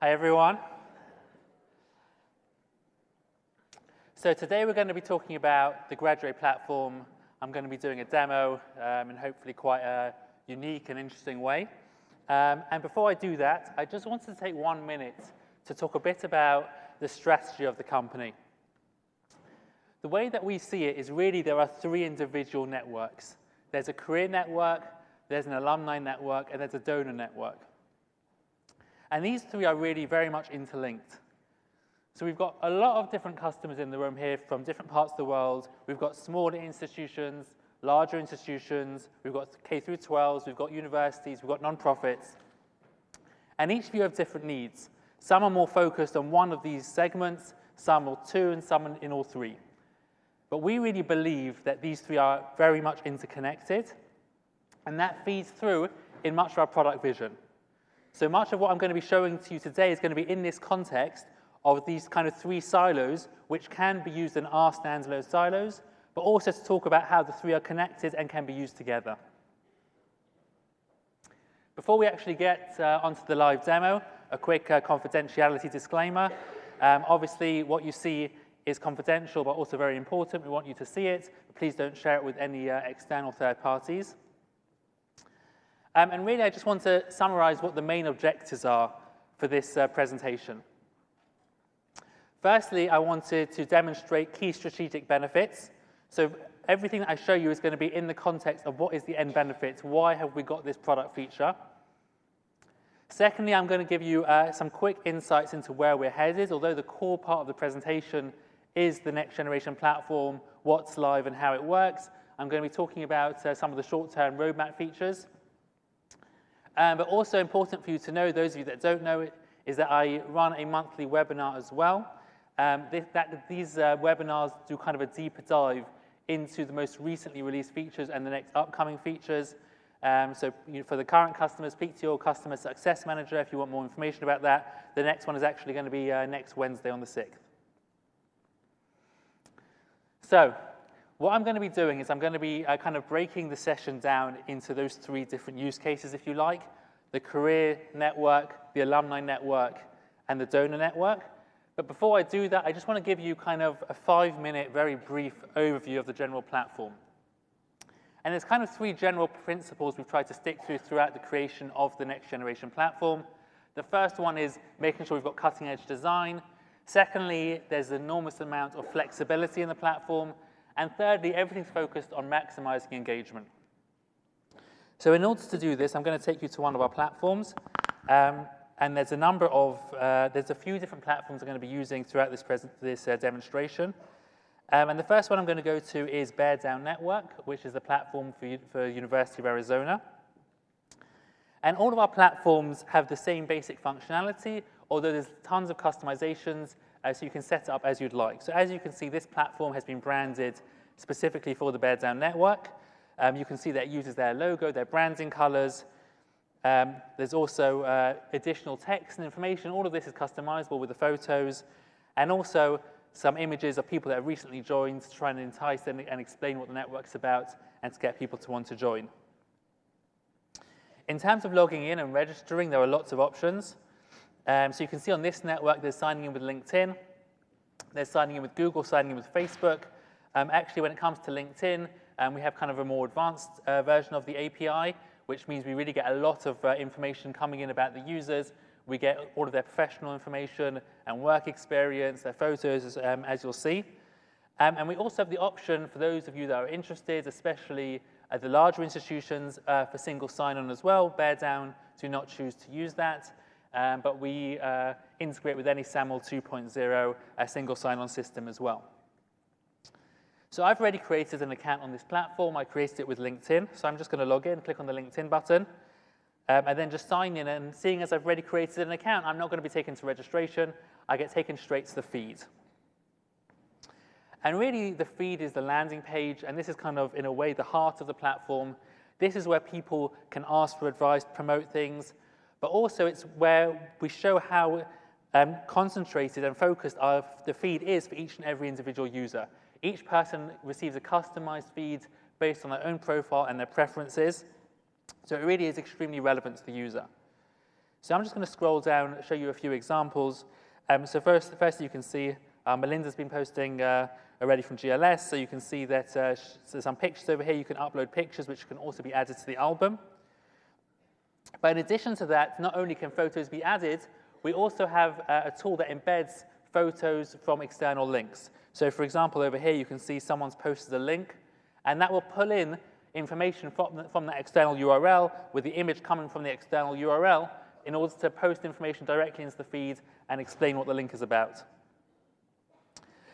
Hi, everyone. So today we're going to be talking about the Graduway platform. I'm going to be doing a demo in hopefully quite a unique and interesting way. And before I do that, I just wanted to take 1 minute to talk a bit about the strategy of the company. The way that we see it is really there are three individual networks. There's a career network, there's an alumni network, and there's a donor network. And these three are really very much interlinked. So we've got a lot of different customers in the room here from different parts of the world. We've got smaller institutions, larger institutions, we've got K through 12s, we've got universities, we've got nonprofits. And each of you have different needs. Some are more focused on one of these segments, some are two, and some in all three. But we really believe that these three are very much interconnected, and that feeds through in much of our product vision. So much of what I'm going to be showing to you today is going to be in this context of these kind of three silos, which can be used in our standalone silos, but also to talk about how the three are connected and can be used together. Before we actually get onto the live demo, a quick confidentiality disclaimer. Obviously, what you see is confidential, but also very important. We want you to see it. Please don't share it with any external third parties. And really, I just want to summarize what the main objectives are for this presentation. Firstly, I wanted to demonstrate key strategic benefits. So everything that I show you is going to be in the context of what is the end benefit, why have we got this product feature. Secondly, I'm going to give you some quick insights into where we're headed, although the core part of the presentation is the next generation platform, what's live and how it works. I'm going to be talking about some of the short-term roadmap features. But also important for you to know, those of you that don't know it, is that I run a monthly webinar as well. These webinars do kind of a deeper dive into the most recently released features and the next upcoming features. So for the current customers, speak to your customer success manager if you want more information about that. The next one is actually going to be next Wednesday on the 6th. So what I'm going to be doing is I'm going to be kind of breaking the session down into those three different use cases, if you like: the career network, the alumni network, and the donor network. But before I do that, I just want to give you kind of a 5-minute, very brief overview of the general platform. And there's kind of three general principles we've tried to stick to throughout the creation of the next generation platform. The first one is making sure we've got cutting-edge design. Secondly, there's an enormous amount of flexibility in the platform. And thirdly, everything's focused on maximizing engagement. So in order to do this, I'm going to take you to one of our platforms. And there's a few different platforms I'm going to be using throughout this demonstration. And the first one I'm going to go to is Bear Down Network, which is the platform for University of Arizona. And all of our platforms have the same basic functionality, although there's tons of customizations, so you can set it up as you'd like. So as you can see, this platform has been branded specifically for the Bear Down Network. You can see that it uses their logo, their branding colors. There's also additional text and information. All of this is customizable with the photos, and also some images of people that have recently joined to try and entice and explain what the network's about and to get people to want to join. In terms of logging in and registering, there are lots of options. So you can see on this network, there's signing in with LinkedIn, there's signing in with Google, signing in with Facebook. Actually, when it comes to LinkedIn, we have kind of a more advanced version of the API, which means we really get a lot of information coming in about the users. We get all of their professional information and work experience, their photos, as you'll see. And we also have the option for those of you that are interested, especially at the larger institutions, for single sign-on as well. Bear Down do not choose to use that. But we integrate with any SAML 2.0 a single sign-on system as well. So I've already created an account on this platform. I created it with LinkedIn. So I'm just going to log in, click on the LinkedIn button, and then just sign in. And seeing as I've already created an account, I'm not going to be taken to registration. I get taken straight to the feed. And really, the feed is the landing page. And this is kind of, in a way, the heart of the platform. This is where people can ask for advice, promote things. But also, it's where we show how concentrated and focused the feed is for each and every individual user. Each person receives a customized feed based on their own profile and their preferences. So it really is extremely relevant to the user. So I'm just going to scroll down, show you a few examples. So first you can see Melinda's been posting already from GLS, so you can see that there's some pictures over here. You can upload pictures, which can also be added to the album. But in addition to that, not only can photos be added, we also have a tool that embeds photos from external links. So for example, over here, you can see someone's posted a link, and that will pull in information from that external URL with the image coming from the external URL in order to post information directly into the feed and explain what the link is about.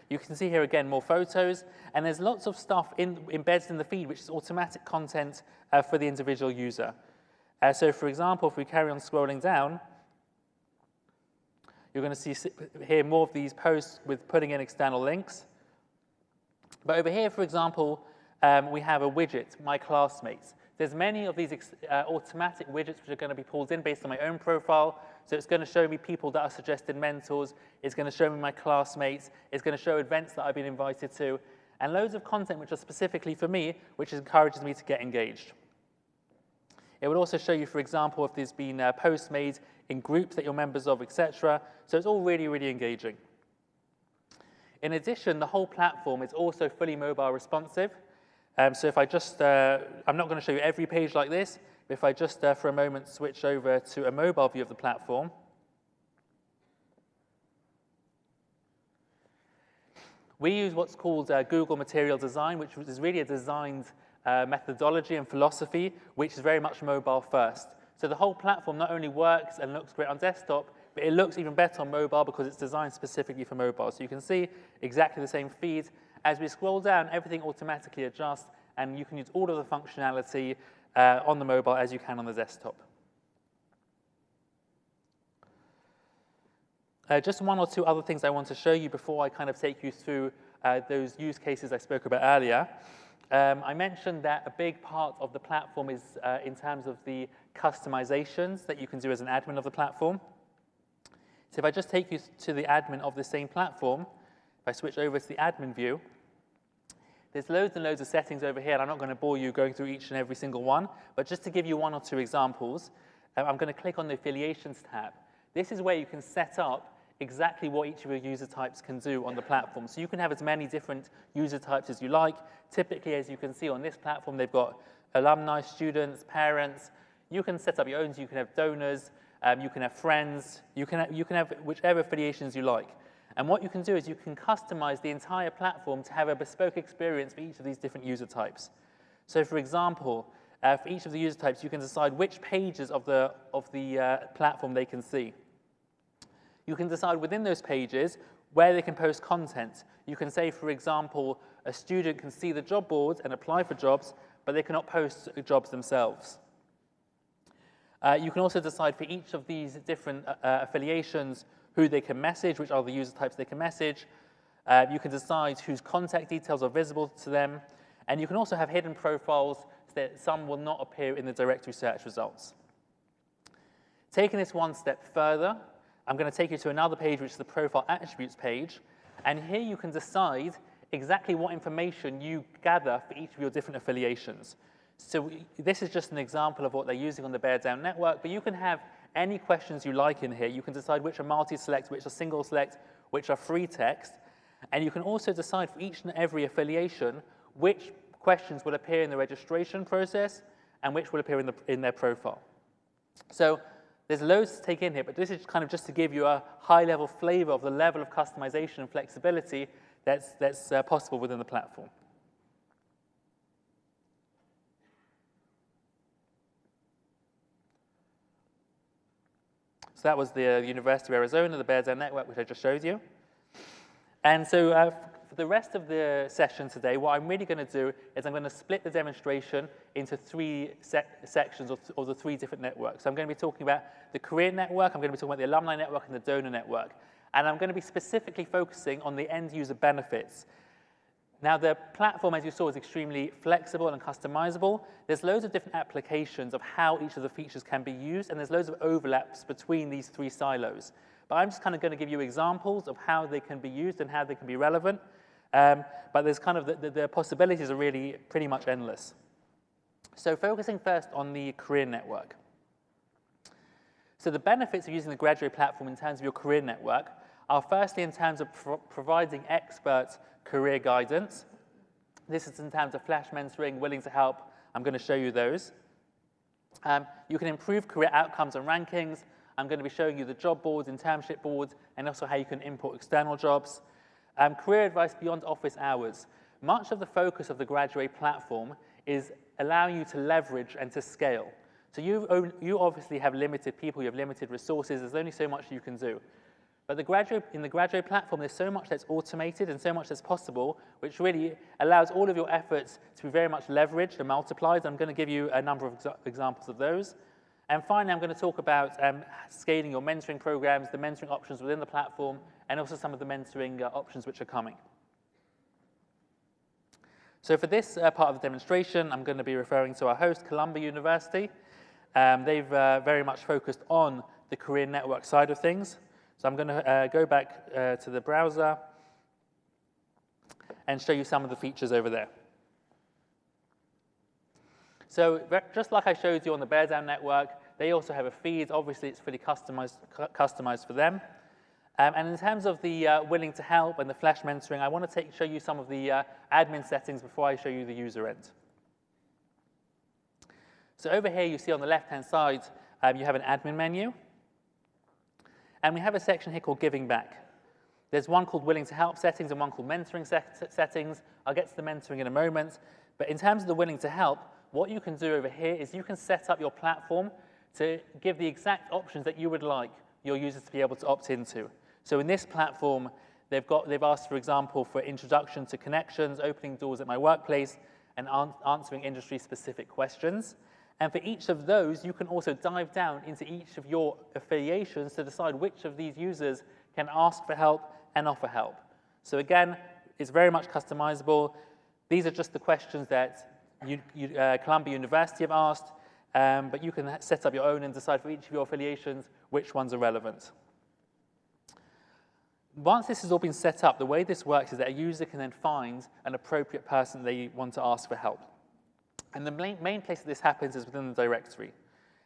You can see here again more photos, and there's lots of stuff embedded in the feed, which is automatic content for the individual user. So for example, if we carry on scrolling down, you're going to see here more of these posts with putting in external links. But over here, for example, we have a widget, My Classmates. There's many of these automatic widgets which are going to be pulled in based on my own profile. So it's going to show me people that are suggested mentors. It's going to show me my classmates. It's going to show events that I've been invited to, and loads of content which are specifically for me, which encourages me to get engaged. It would also show you, for example, if there's been posts made in groups that you're members of, etc. So it's all really, really engaging. In addition, the whole platform is also fully mobile responsive. So if I just, I'm not going to show you every page like this, but if I just for a moment switch over to a mobile view of the platform, we use what's called Google Material Design, which is really a designed methodology and philosophy, which is very much mobile first. So the whole platform not only works and looks great on desktop, but it looks even better on mobile because it's designed specifically for mobile. So you can see exactly the same feed. As we scroll down, everything automatically adjusts, and you can use all of the functionality on the mobile as you can on the desktop. Just one or two other things I want to show you before I kind of take you through those use cases I spoke about earlier. I mentioned that a big part of the platform is in terms of the customizations that you can do as an admin of the platform. So if I just take you to the admin of the same platform, if I switch over to the admin view, there's loads and loads of settings over here, and I'm not going to bore you going through each and every single one, but just to give you one or two examples, I'm going to click on the Affiliations tab. This is where you can set up exactly what each of your user types can do on the platform. So you can have as many different user types as you like. Typically, as you can see on this platform, they've got alumni, students, parents. You can set up your own, so you can have donors, you can have friends, you can have whichever affiliations you like. And what you can do is you can customize the entire platform to have a bespoke experience for each of these different user types. So for example, for each of the user types, you can decide which pages of the platform they can see. You can decide within those pages where they can post content. You can say, for example, a student can see the job boards and apply for jobs, but they cannot post jobs themselves. You can also decide for each of these different affiliations who they can message, which are the user types they can message. You can decide whose contact details are visible to them. And you can also have hidden profiles so that some will not appear in the directory search results. Taking this one step further, I'm going to take you to another page, which is the Profile Attributes page. And here you can decide exactly what information you gather for each of your different affiliations. So this is just an example of what they're using on the Bear Down network, but you can have any questions you like in here. You can decide which are multi-select, which are single select, which are free text. And you can also decide for each and every affiliation which questions will appear in the registration process and which will appear in their profile. So there's loads to take in here, but this is kind of just to give you a high-level flavor of the level of customization and flexibility that's possible within the platform. So that was the University of Arizona, the Bear Down network, which I just showed you. And so for the rest of the session today, what I'm really going to do is I'm going to split the demonstration into three sections of the three different networks. So I'm going to be talking about the career network, I'm going to be talking about the alumni network, and the donor network. And I'm going to be specifically focusing on the end user benefits. Now, the platform, as you saw, is extremely flexible and customizable. There's loads of different applications of how each of the features can be used, and there's loads of overlaps between these three silos. But I'm just kind of going to give you examples of how they can be used and how they can be relevant. But there's kind of the possibilities are really pretty much endless. So focusing first on the career network. So the benefits of using the Graduway platform in terms of your career network are firstly in terms of providing expert career guidance. This is in terms of flash mentoring, willing to help. I'm going to show you those. You can improve career outcomes and rankings. I'm going to be showing you the job boards, internship boards, and also how you can import external jobs. Career advice beyond office hours. Much of the focus of the Graduway platform is allowing you to leverage and to scale. So you obviously have limited people, you have limited resources, there's only so much you can do. But in the Graduway platform, there's so much that's automated and so much that's possible, which really allows all of your efforts to be very much leveraged and multiplied. I'm going to give you a number of examples of those. And finally, I'm going to talk about scaling your mentoring programs, the mentoring options within the platform, and also some of the mentoring options which are coming. So for this part of the demonstration, I'm going to be referring to our host, Columbia University. They've very much focused on the career network side of things. So I'm going to go back to the browser and show you some of the features over there. So just like I showed you on the Bear Down network, they also have a feed. Obviously, it's fully customized for them. And in terms of the willing to help and the flash mentoring, I want to show you some of the admin settings before I show you the user end. So over here, you see on the left-hand side, you have an admin menu. And we have a section here called Giving Back. There's one called Willing to Help settings and one called Mentoring settings. I'll get to the mentoring in a moment. But in terms of the Willing to Help, what you can do over here is you can set up your platform to give the exact options that you would like your users to be able to opt into. So in this platform, they've asked, for example, for introduction to connections, opening doors at my workplace, and answering industry-specific questions. And for each of those, you can also dive down into each of your affiliations to decide which of these users can ask for help and offer help. So again, it's very much customizable. These are just the questions that Columbia University have asked, but you can set up your own and decide for each of your affiliations which ones are relevant. Once this has all been set up, the way this works is that a user can then find an appropriate person they want to ask for help. And the main place that this happens is within the directory.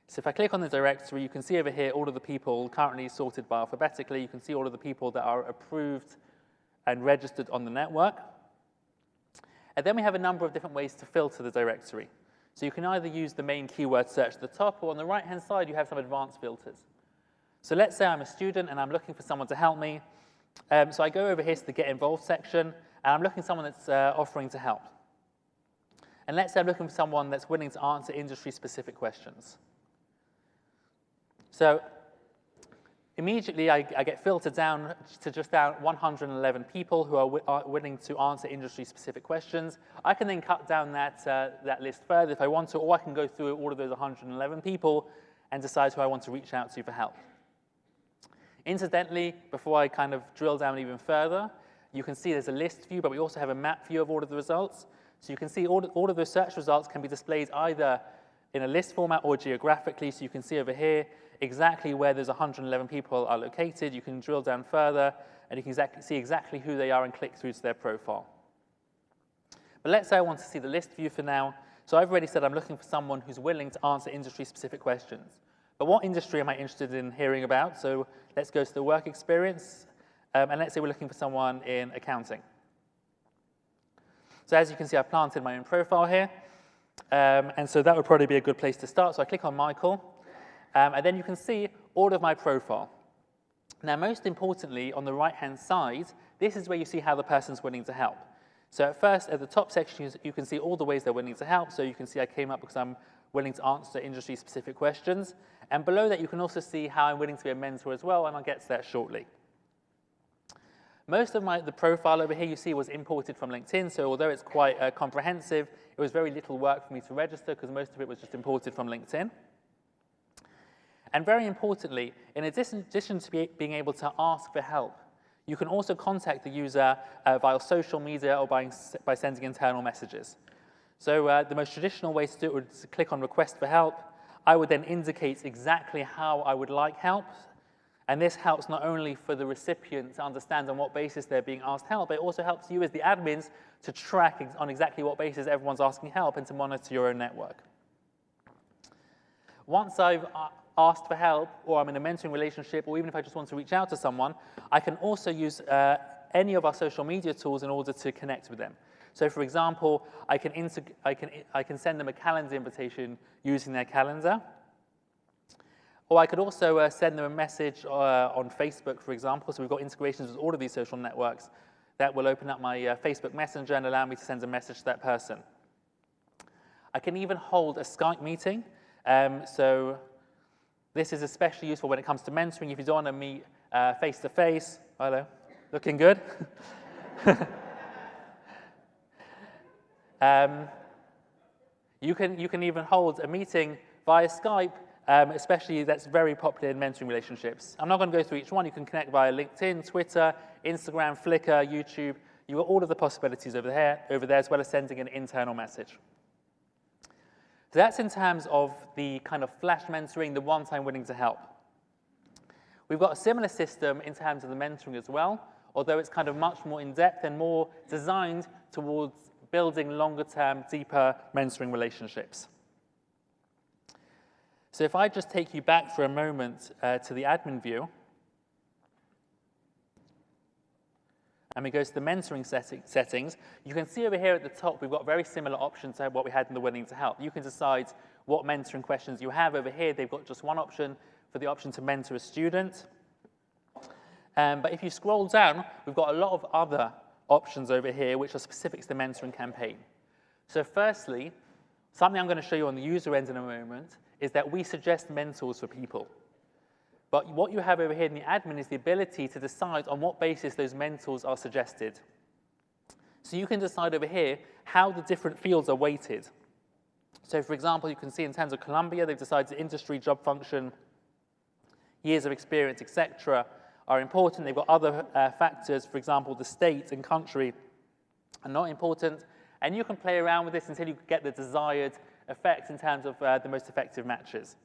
So if I click on the directory, you can see over here all of the people currently sorted by alphabetically. You can see all of the people that are approved and registered on the network. And then we have a number of different ways to filter the directory. So you can either use the main keyword search at the top, or on the right-hand side, you have some advanced filters. So let's say I'm a student and I'm looking for someone to help me. So I go over here to the Get Involved section, and I'm looking for someone that's offering to help. And let's say I'm looking for someone that's willing to answer industry-specific questions. So immediately, I get filtered down to just 111 people who are willing to answer industry-specific questions. I can then cut down that list further if I want to, or I can go through all of those 111 people and decide who I want to reach out to for help. Incidentally, before I kind of drill down even further, you can see there's a list view, but we also have a map view of all of the results. So you can see all of those search results can be displayed either in a list format or geographically. So you can see over here exactly where those 111 people are located. You can drill down further, and you can see exactly who they are and click through to their profile. But let's say I want to see the list view for now. So I've already said I'm looking for someone who's willing to answer industry-specific questions. But what industry am I interested in hearing about? So let's go to the work experience, and let's say we're looking for someone in accounting. So as you can see, I've planted my own profile here, and so that would probably be a good place to start. So I click on Michael, and then you can see all of my profile. Now, most importantly, on the right-hand side, this is where you see how the person's willing to help. So at first, at the top section, you can see all the ways they're willing to help. So you can see I came up because I'm willing to answer industry-specific questions. And below that, you can also see how I'm willing to be a mentor as well, and I'll get to that shortly. Most of the profile over here you see was imported from LinkedIn, so although it's quite comprehensive, it was very little work for me to register because most of it was just imported from LinkedIn. And very importantly, in addition to being able to ask for help, you can also contact the user via social media or by sending internal messages. So the most traditional way to do it would be to click on Request for Help. I would then indicate exactly how I would like help. And this helps not only for the recipient to understand on what basis they're being asked help, but it also helps you as the admins to track on exactly what basis everyone's asking help and to monitor your own network. Once I've asked for help, or I'm in a mentoring relationship, or even if I just want to reach out to someone, I can also use any of our social media tools in order to connect with them. So for example, I can send them a calendar invitation using their calendar. Or I could also send them a message on Facebook, for example. So we've got integrations with all of these social networks that will open up my Facebook Messenger and allow me to send a message to that person. I can even hold a Skype meeting. So this is especially useful when it comes to mentoring. If you don't want to meet face-to-face, hello, looking good. You can even hold a meeting via Skype, especially that's very popular in mentoring relationships. I'm not going to go through each one. You can connect via LinkedIn, Twitter, Instagram, Flickr, YouTube. You've got all of the possibilities over there, as well as sending an internal message. So that's in terms of the kind of flash mentoring, the one-time willing to help. We've got a similar system in terms of the mentoring as well, although it's kind of much more in-depth and more designed towards building longer-term, deeper mentoring relationships. So if I just take you back for a moment to the admin view, and we go to the mentoring settings, you can see over here at the top, we've got very similar options to what we had in the willing to help. You can decide what mentoring questions you have. Over here, they've got just one option for the option to mentor a student. But if you scroll down, we've got a lot of other options over here which are specific to the mentoring campaign. So firstly, something I'm going to show you on the user end in a moment is that we suggest mentors for people. But what you have over here in the admin is the ability to decide on what basis those mentors are suggested. So you can decide over here how the different fields are weighted. So for example, you can see in terms of Columbia, they've decided the industry, job function, years of experience, etc. are important. They've got other factors, for example, the state and country are not important. And you can play around with this until you get the desired effect in terms of the most effective matches.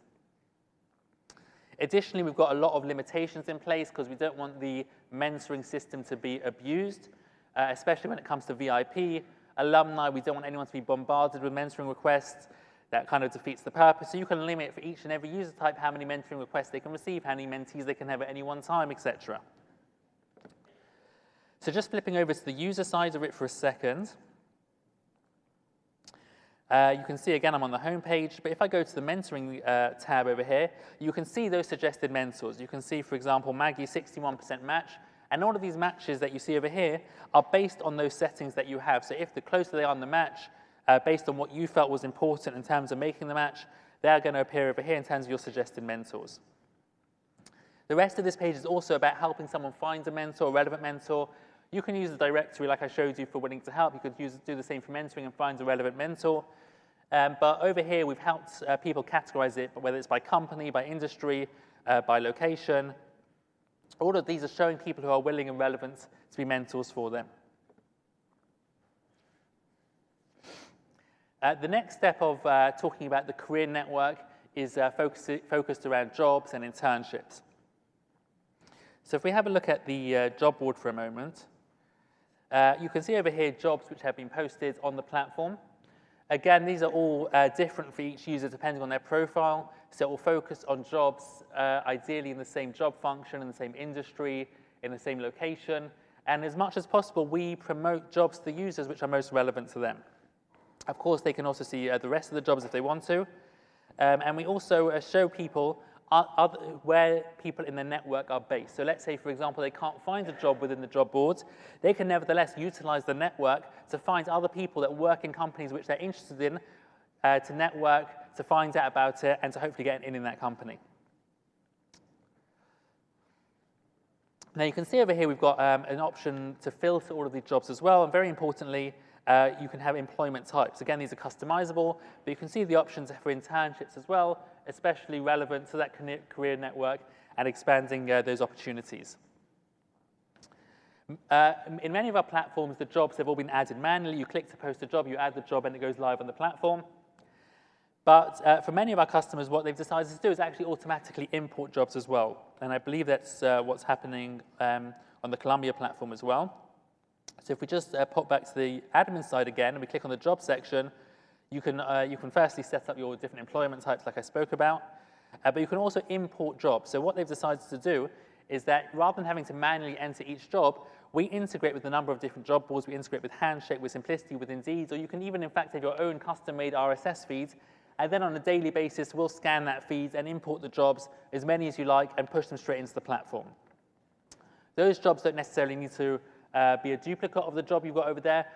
Additionally, we've got a lot of limitations in place because we don't want the mentoring system to be abused, especially when it comes to VIP. Alumni, we don't want anyone to be bombarded with mentoring requests. That kind of defeats the purpose. So you can limit for each and every user type how many mentoring requests they can receive, how many mentees they can have at any one time, etc. So just flipping over to the user side of it for a second. You can see, again, I'm on the home page, but if I go to the mentoring tab over here, you can see those suggested mentors. You can see, for example, Maggie, 61% match, and all of these matches that you see over here are based on those settings that you have. So if the closer they are on the match, based on what you felt was important in terms of making the match, they're going to appear over here in terms of your suggested mentors. The rest of this page is also about helping someone find a mentor, a relevant mentor. You can use the directory like I showed you for willing to help. You could do the same for mentoring and find a relevant mentor. But over here, we've helped people categorize it, whether it's by company, by industry, by location. All of these are showing people who are willing and relevant to be mentors for them. The next step of talking about the career network is focused around jobs and internships. So if we have a look at the job board for a moment, you can see over here jobs which have been posted on the platform. Again, these are all different for each user depending on their profile. So it will focus on jobs ideally in the same job function, in the same industry, in the same location. And as much as possible, we promote jobs to the users which are most relevant to them. Of course, they can also see the rest of the jobs if they want to. And we also show people where people in the network are based. So let's say, for example, they can't find a job within the job boards. They can nevertheless utilize the network to find other people that work in companies which they're interested in, to network, to find out about it, and to hopefully get in that company. Now you can see over here we've got an option to filter all of these jobs as well, and very importantly, you can have employment types. Again, these are customizable, but you can see the options for internships as well, especially relevant to that career network and expanding those opportunities. In many of our platforms, the jobs have all been added manually. You click to post a job, you add the job, and it goes live on the platform. But for many of our customers, what they've decided to do is actually automatically import jobs as well. And I believe that's what's happening on the Columbia platform as well. So if we just pop back to the admin side again, and we click on the job section, you can firstly set up your different employment types like I spoke about. But you can also import jobs. So what they've decided to do is that rather than having to manually enter each job, we integrate with a number of different job boards. We integrate with Handshake, with Simplicity, with Indeed, or you can even, in fact, have your own custom-made RSS feeds. And then on a daily basis, we'll scan that feed and import the jobs, as many as you like, and push them straight into the platform. Those jobs don't necessarily need to be a duplicate of the job you've got over there.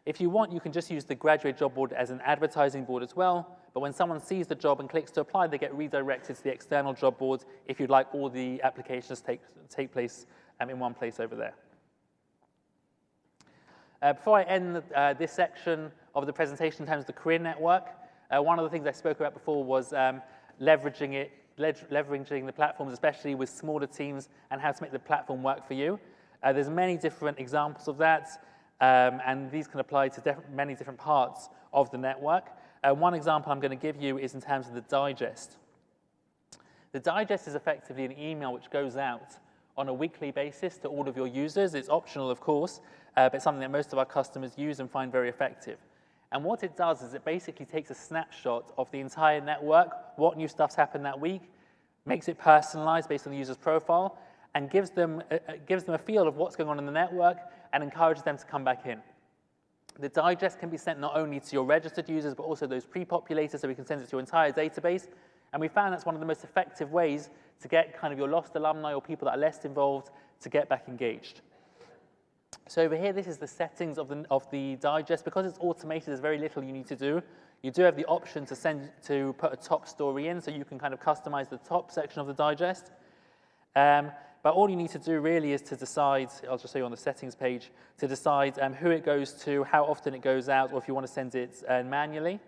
If you want, you can just use the Graduway job board as an advertising board as well. But when someone sees the job and clicks to apply, they get redirected to the external job board if you'd like all the applications to take place in one place over there. Before I end this section of the presentation in terms of the career network, one of the things I spoke about before was leveraging the platforms, especially with smaller teams, and how to make the platform work for you. There's many different examples of that, and these can apply to many different parts of the network. One example I'm going to give you is in terms of the digest. The digest is effectively an email which goes out on a weekly basis to all of your users. It's optional, of course, but it's something that most of our customers use and find very effective. And what it does is it basically takes a snapshot of the entire network, what new stuff's happened that week, makes it personalized based on the user's profile, and gives them a feel of what's going on in the network and encourages them to come back in. The digest can be sent not only to your registered users, but also those pre-populated, so we can send it to your entire database. And we found that's one of the most effective ways to get kind of your lost alumni or people that are less involved to get back engaged. So over here, this is the settings of the digest. Because it's automated, there's very little you need to do. You do have the option to put a top story in, so you can kind of customize the top section of the digest. But all you need to do really is to decide, I'll just show you on the settings page, to decide who it goes to, how often it goes out, or if you want to send it manually.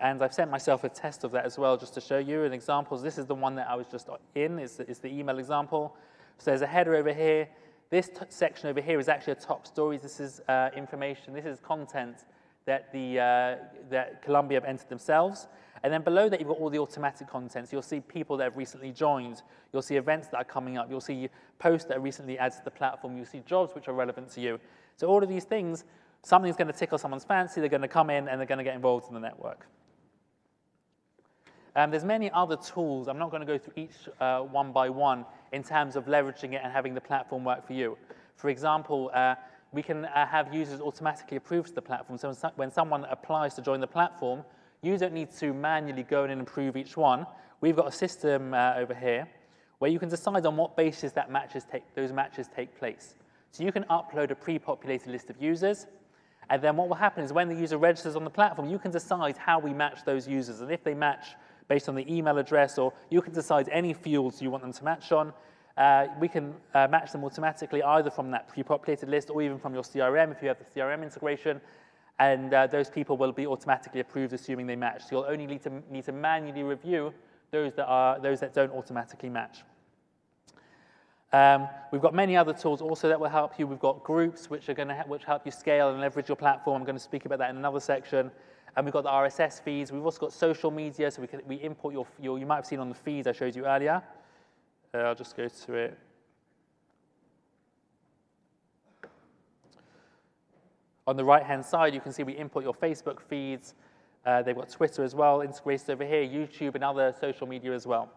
And I've sent myself a test of that as well, just to show you an example. So this is the one that I was just in, it's the email example. So there's a header over here. This section over here is actually a top stories. This is information, this is content that that Columbia have entered themselves. And then below that, you've got all the automatic content. So you'll see people that have recently joined. You'll see events that are coming up. You'll see posts that are recently added to the platform. You'll see jobs which are relevant to you. So all of these things, something's going to tickle someone's fancy. They're going to come in, and they're going to get involved in the network. There's many other tools. I'm not going to go through each one by one in terms of leveraging it and having the platform work for you. For example, we can have users automatically approved to the platform. So when someone applies to join the platform, you don't need to manually go in and approve each one. We've got a system over here where you can decide on what basis those matches take place. So you can upload a pre-populated list of users, and then what will happen is when the user registers on the platform, you can decide how we match those users. And if they match based on the email address, or you can decide any fields you want them to match on, we can match them automatically either from that pre-populated list or even from your CRM if you have the CRM integration. And those people will be automatically approved, assuming they match. So you'll only need to manually review those that don't automatically match. We've got many other tools also that will help you. We've got groups which help you scale and leverage your platform. I'm going to speak about that in another section. And we've got the RSS feeds. We've also got social media, so we import your you might have seen on the feeds I showed you earlier. I'll just go to it. On the right-hand side, you can see we import your Facebook feeds. They've got Twitter as well, integrated over here, YouTube and other social media as well.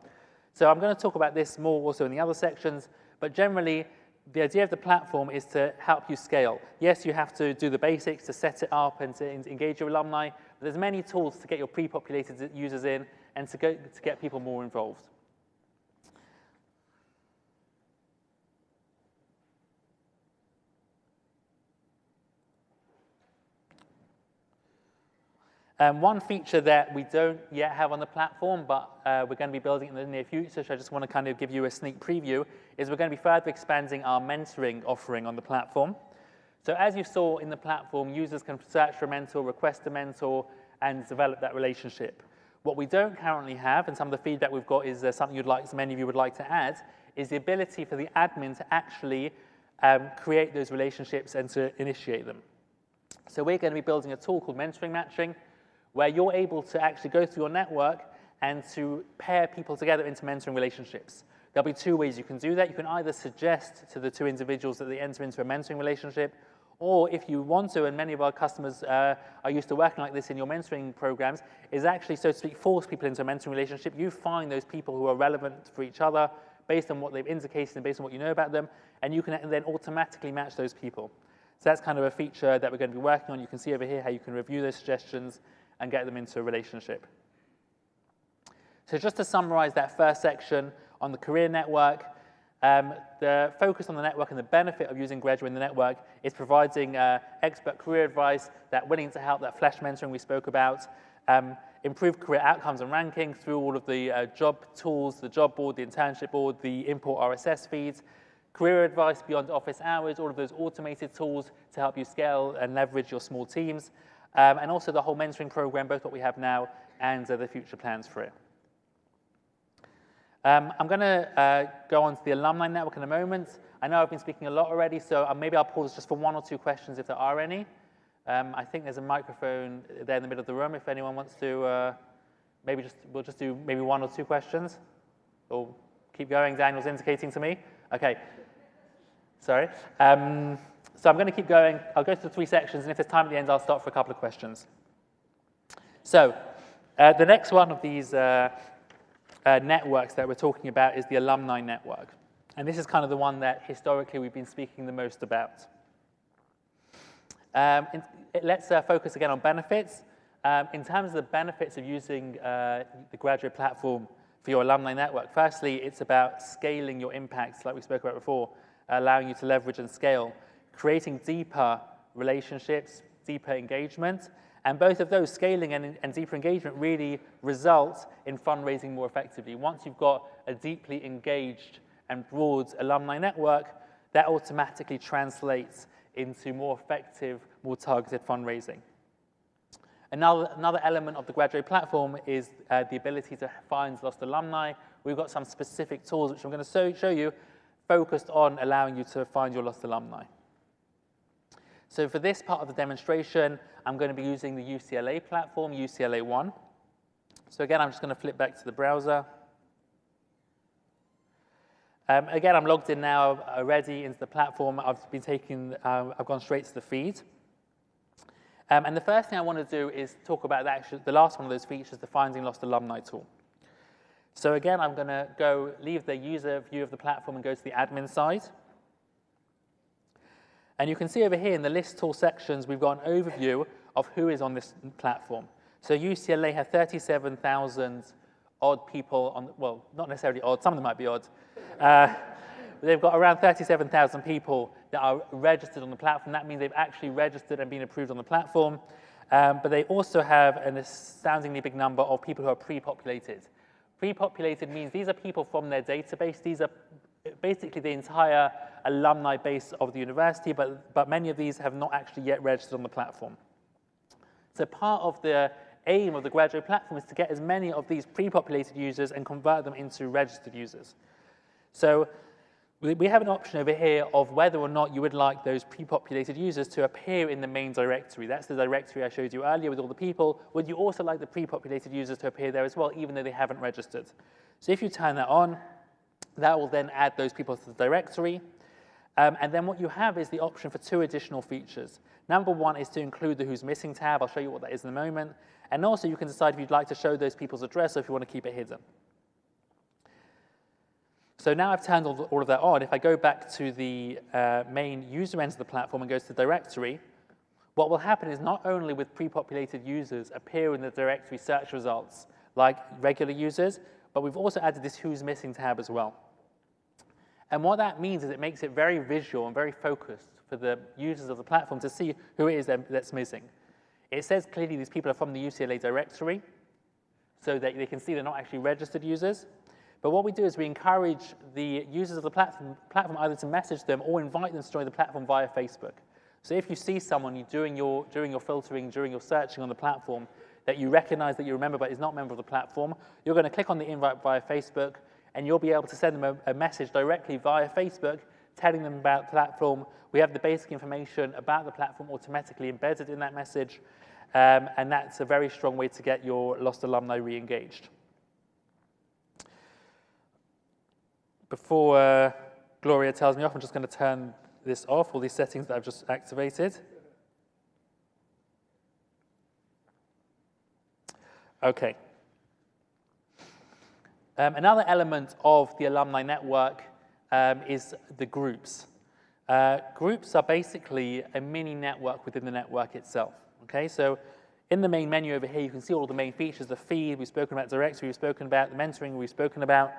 So I'm going to talk about this more also in the other sections, but generally, the idea of the platform is to help you scale. Yes, you have to do the basics to set it up and to engage your alumni, but there's many tools to get your pre-populated users in and to get people more involved. One feature that we don't yet have on the platform, but we're going to be building in the near future, so I just want to kind of give you a sneak preview, is we're going to be further expanding our mentoring offering on the platform. So as you saw in the platform, users can search for a mentor, request a mentor, and develop that relationship. What we don't currently have, and some of the feedback we've got is something many of you would like to add, is the ability for the admin to actually create those relationships and to initiate them. So we're going to be building a tool called Mentoring Matching, where you're able to actually go through your network and to pair people together into mentoring relationships. There'll be two ways you can do that. You can either suggest to the two individuals that they enter into a mentoring relationship, Or if you want to, and many of our customers are used to working like this in your mentoring programs, is actually, so to speak, force people into a mentoring relationship. You find those people who are relevant for each other based on what they've indicated and based on what you know about them, and you can then automatically match those people. So that's kind of a feature that we're going to be working on. You can see over here how you can review those suggestions and get them into a relationship. So just to summarize that first section on the career network, the focus on the network and the benefit of using Graduway in the network is providing expert career advice, that willing to help, that flash mentoring we spoke about, improve career outcomes and ranking through all of the job tools, the job board, the internship board, the import RSS feeds, career advice beyond office hours, all of those automated tools to help you scale and leverage your small teams, and also the whole mentoring program, both what we have now and the future plans for it. I'm going to go on to the alumni network in a moment. I know I've been speaking a lot already, so maybe I'll pause just for 1 or 2 questions if there are any. I think there's a microphone there in the middle of the room if anyone wants to, we'll just do maybe 1 or 2 questions. Or keep going, Daniel's indicating to me. Okay, sorry. So I'm going to keep going. I'll go through the 3 sections, and if there's time at the end, I'll stop for a couple of questions. So the next one of these networks that we're talking about is the alumni network. And this is kind of the one that historically we've been speaking the most about. Let's focus again on benefits. In terms of the benefits of using the Graduway platform for your alumni network, firstly, it's about scaling your impacts, like we spoke about before, allowing you to leverage and scale, creating deeper relationships, deeper engagement, and both of those, scaling and deeper engagement, really result in fundraising more effectively. Once you've got a deeply engaged and broad alumni network, that automatically translates into more effective, more targeted fundraising. Another element of the Graduway platform is the ability to find lost alumni. We've got some specific tools, which I'm going to show you, focused on allowing you to find your lost alumni. So for this part of the demonstration, I'm going to be using the UCLA platform, UCLA One. So again, I'm just going to flip back to the browser. Again, I'm logged in now already into the platform. I've gone straight to the feed. And the first thing I want to do is talk about the last one of those features, the Finding Lost Alumni tool. So again, I'm going to leave the user view of the platform and go to the admin side. And you can see over here in the list tool sections, we've got an overview of who is on this platform. So UCLA have 37,000 odd people on, well, not necessarily odd, some of them might be odd. They've got around 37,000 people that are registered on the platform. That means they've actually registered and been approved on the platform. But they also have an astoundingly big number of people who are pre-populated. Pre-populated means these are people from their database. These are basically the entire alumni base of the university, but many of these have not actually yet registered on the platform. So part of the aim of the Graduway platform is to get as many of these pre-populated users and convert them into registered users. So we have an option over here of whether or not you would like those pre-populated users to appear in the main directory. That's the directory I showed you earlier with all the people. Would you also like the pre-populated users to appear there as well, even though they haven't registered? So if you turn that on, that will then add those people to the directory. And then what you have is the option for 2 additional features. Number 1 is to include the Who's Missing tab. I'll show you what that is in a moment. And also you can decide if you'd like to show those people's address or if you want to keep it hidden. So now I've turned all of that on. If I go back to the main user end of the platform and go to the directory, what will happen is not only with pre-populated users appear in the directory search results like regular users, but we've also added this Who's Missing tab as well. And what that means is it makes it very visual and very focused for the users of the platform to see who it is that's missing. It says clearly these people are from the UCLA directory, so that they can see they're not actually registered users. But what we do is we encourage the users of the platform either to message them or invite them to join the platform via Facebook. So if you see someone during your filtering, during your searching on the platform, that you recognize that you remember but is not a member of the platform, you're going to click on the invite via Facebook, and you'll be able to send them a message directly via Facebook telling them about the platform. We have the basic information about the platform automatically embedded in that message, and that's a very strong way to get your lost alumni re-engaged. Before Gloria tells me off, I'm just going to turn this off, all these settings that I've just activated. Okay. Another element of the alumni network is the groups. Groups are basically a mini network within the network itself. Okay, so in the main menu over here, you can see all of the main features, the feed, we've spoken about directory, we've spoken about the mentoring, we've spoken about.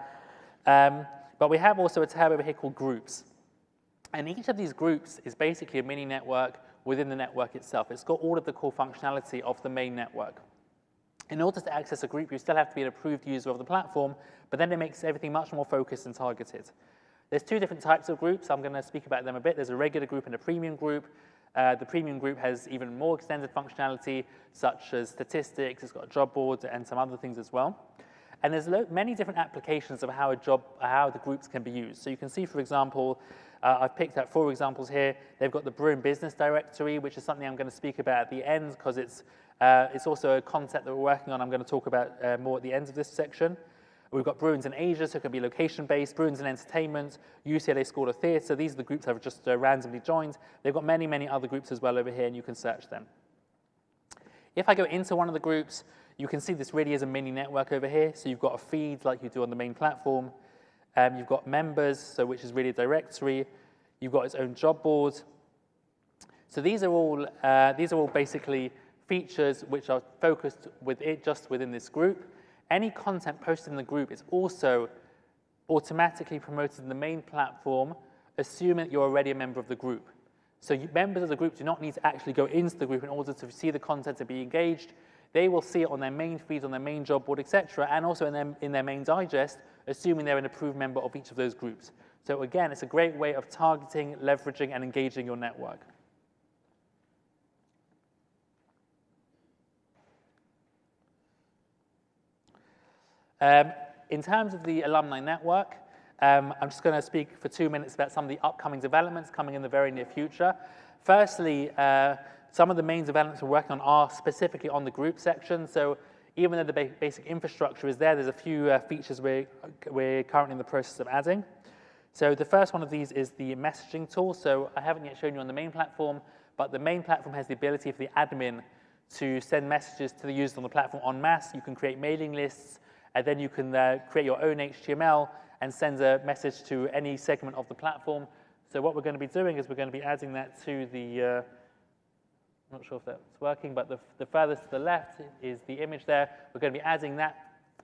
But we have also a tab over here called groups. And each of these groups is basically a mini network within the network itself. It's got all of the core functionality of the main network. In order to access a group, you still have to be an approved user of the platform, but then it makes everything much more focused and targeted. There's two different types of groups. I'm going to speak about them a bit. There's a regular group and a premium group. The premium group has even more extended functionality, such as statistics, it's got a job board, and some other things as well. And there's many different applications of how the groups can be used. So you can see, for example, I've picked out 4 examples here. They've got the Bruin Business Directory, which is something I'm going to speak about at the end, because it's also a concept that we're working on. I'm going to talk about more at the end of this section. We've got Bruins in Asia, so it can be location-based, Bruins in Entertainment, UCLA School of Theatre. These are the groups I've just randomly joined. They've got many, many other groups as well over here, and you can search them. If I go into one of the groups, you can see this really is a mini network over here. So you've got a feed like you do on the main platform. You've got members, so which is really a directory. You've got its own job board. So these are all basically features which are focused just within this group. Any content posted in the group is also automatically promoted in the main platform, assuming that you're already a member of the group. So members of the group do not need to actually go into the group in order to see the content and be engaged. They will see it on their main feeds, on their main job board, etc., and also in their main digest, assuming they're an approved member of each of those groups. So again, it's a great way of targeting, leveraging, and engaging your network. In terms of the alumni network, I'm just going to speak for 2 minutes about some of the upcoming developments coming in the very near future. Firstly, some of the main developments we're working on are specifically on the group section. So even though the basic infrastructure is there's a few features we're currently in the process of adding. So the first one of these is the messaging tool. So I haven't yet shown you on the main platform, but the main platform has the ability for the admin to send messages to the users on the platform en masse. You can create mailing lists, and then you can create your own HTML and send a message to any segment of the platform. So what we're going to be doing is we're going to be adding that to the, I'm not sure if that's working, but the furthest to the left is the image there. We're going to be adding that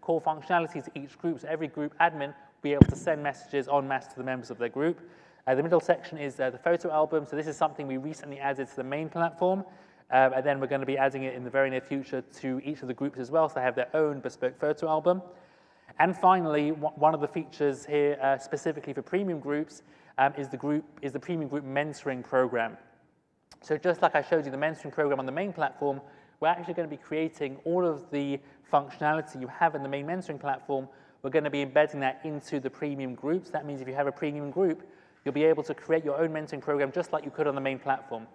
core functionality to each group. So every group admin will be able to send messages en masse to the members of their group. The middle section is the photo album. So this is something we recently added to the main platform. And then we're going to be adding it in the very near future to each of the groups as well, so they have their own bespoke photo album. And finally, one of the features here specifically for premium groups is the premium group mentoring program. So just like I showed you the mentoring program on the main platform, we're actually going to be creating all of the functionality you have in the main mentoring platform. We're going to be embedding that into the premium groups. That means if you have a premium group, you'll be able to create your own mentoring program just like you could on the main platform.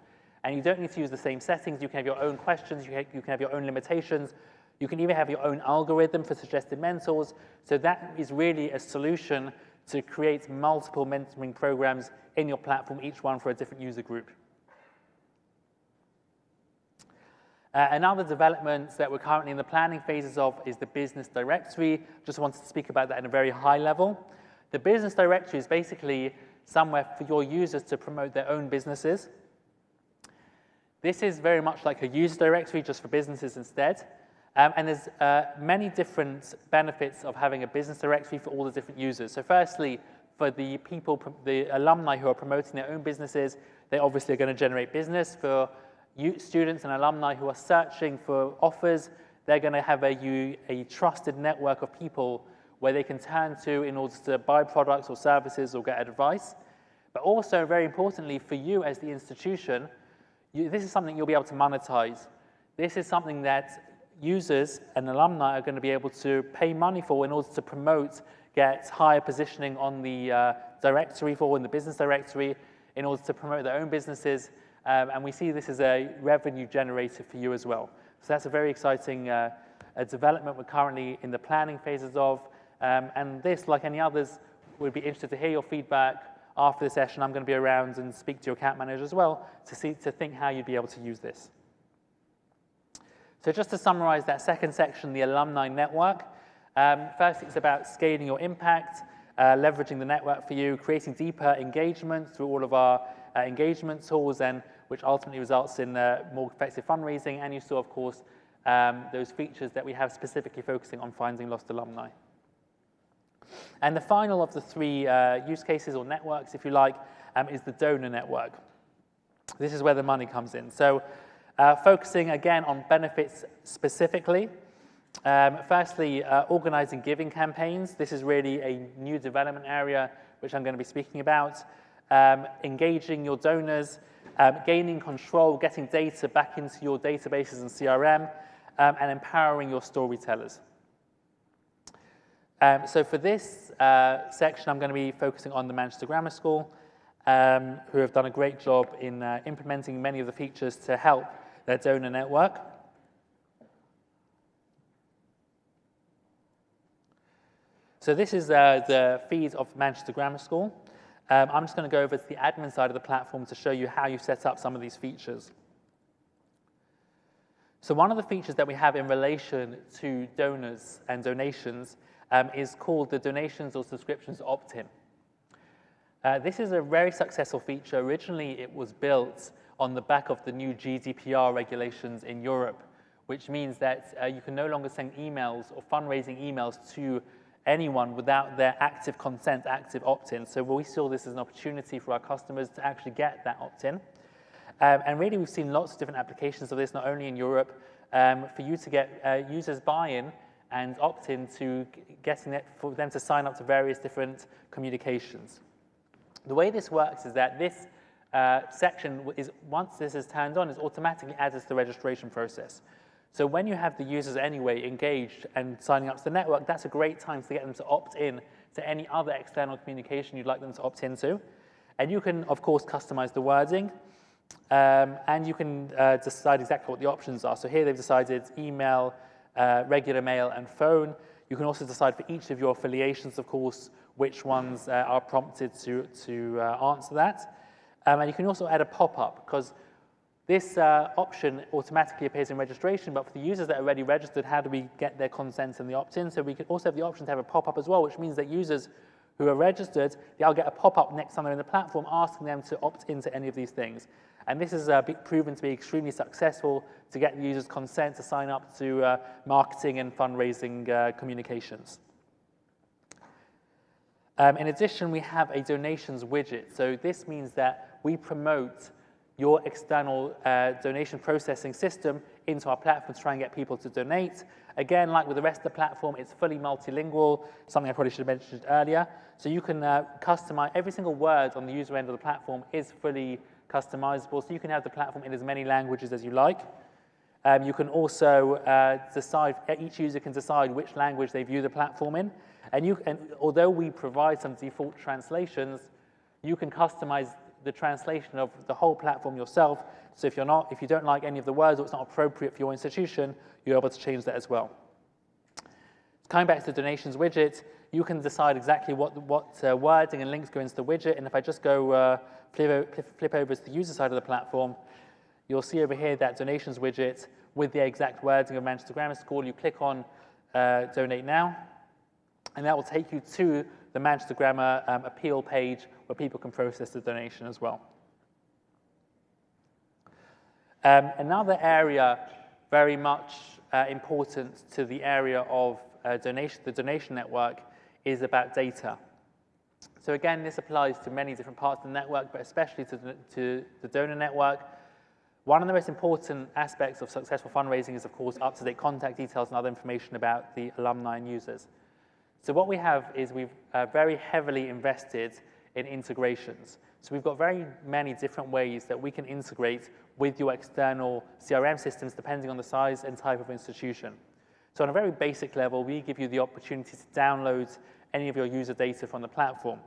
And you don't need to use the same settings. You can have your own questions. You can have your own limitations. You can even have your own algorithm for suggested mentors. So that is really a solution to create multiple mentoring programs in your platform, each one for a different user group. Another development that we're currently in the planning phases of is the business directory. Just wanted to speak about that in a very high level. The business directory is basically somewhere for your users to promote their own businesses. This is very much like a user directory, just for businesses instead. And there's many different benefits of having a business directory for all the different users. So firstly, for the alumni who are promoting their own businesses, they obviously are going to generate business. For students and alumni who are searching for offers, they're going to have a trusted network of people where they can turn to in order to buy products or services or get advice. But also, very importantly, for you as the institution, this is something you'll be able to monetize. This is something that users and alumni are going to be able to pay money for in order to promote, get higher positioning on the directory in the business directory, in order to promote their own businesses. And we see this as a revenue generator for you as well. So that's a very exciting development we're currently in the planning phases of. And this, like any others, we'd be interested to hear your feedback, after the session, I'm going to be around and speak to your account manager as well to think how you'd be able to use this. So just to summarize that second section, the alumni network, first it's about scaling your impact, leveraging the network for you, creating deeper engagement through all of our engagement tools, and which ultimately results in more effective fundraising. And you saw, of course, those features that we have specifically focusing on finding lost alumni. And the final of the three use cases or networks, if you like, is the donor network. This is where the money comes in. So focusing again on benefits specifically. Firstly, organizing giving campaigns. This is really a new development area which I'm going to be speaking about. Engaging your donors, gaining control, getting data back into your databases and CRM, and empowering your storytellers. So for this section, I'm going to be focusing on the Manchester Grammar School, who have done a great job in implementing many of the features to help their donor network. So this is the feed of Manchester Grammar School. I'm just going to go over to the admin side of the platform to show you how you set up some of these features. So one of the features that we have in relation to donors and donations is called the donations or subscriptions opt-in. This is a very successful feature. Originally, it was built on the back of the new GDPR regulations in Europe, which means that you can no longer send emails or fundraising emails to anyone without their active consent, active opt-in. So we saw this as an opportunity for our customers to actually get that opt-in. And really, we've seen lots of different applications of this, not only in Europe, for you to get users buy-in and opt-in to getting it for them to sign up to various different communications. The way this works is that this section is, once this is turned on, is automatically added to the registration process. So when you have the users anyway engaged and signing up to the network, that's a great time to get them to opt in to any other external communication you'd like them to opt into. And you can, of course, customize the wording, and you can decide exactly what the options are. So here they've decided email, regular mail, and phone. You can also decide for each of your affiliations, of course, which ones are prompted to answer that. And you can also add a pop-up, because this option automatically appears in registration, but for the users that are already registered, how do we get their consent and the opt-in? So we can also have the option to have a pop-up as well, which means that users who are registered, they'll get a pop-up next time they're in the platform asking them to opt into any of these things. And this has proven to be extremely successful to get the users' consent to sign up to marketing and fundraising communications. In addition, we have a donations widget. So this means that we promote your external donation processing system into our platform to try and get people to donate. Again, like with the rest of the platform, it's fully multilingual, something I probably should have mentioned earlier. So you can customize every single word on the user end of the platform is fully customizable, so you can have the platform in as many languages as you like. You can also decide, each user can decide which language they view the platform in. And although we provide some default translations, you can customize the translation of the whole platform yourself. So if you don't like any of the words or it's not appropriate for your institution, you're able to change that as well. Coming back to the donations widget, you can decide exactly what wording and links go into the widget. And if I just go flip over to the user side of the platform, you'll see over here that donations widget with the exact wording of Manchester Grammar School. You click on Donate Now, and that will take you to the Manchester Grammar appeal page where people can process the donation as well. Another area very much important to the area of the donation network is about data. So again, this applies to many different parts of the network, but especially to the donor network. One of the most important aspects of successful fundraising is, of course, up-to-date contact details and other information about the alumni and users. So what we have is we've very heavily invested in integrations. So we've got very many different ways that we can integrate with your external CRM systems depending on the size and type of institution. So on a very basic level, we give you the opportunity to download any of your user data from the platform.